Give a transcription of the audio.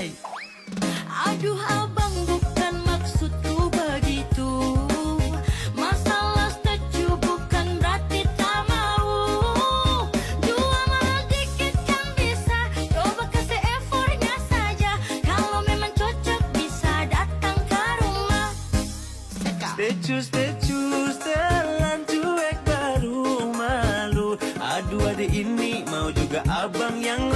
santai. Aduh abang, bukan maksudku begitu. Masalah setuju bukan berarti tak mau. Dua mahal dikit kan bisa, coba kasih effortnya saja. Kalau memang cocok bisa datang ke rumah. Stecu, setelan cuek baru malu. Aduh adik ini mau juga abang yang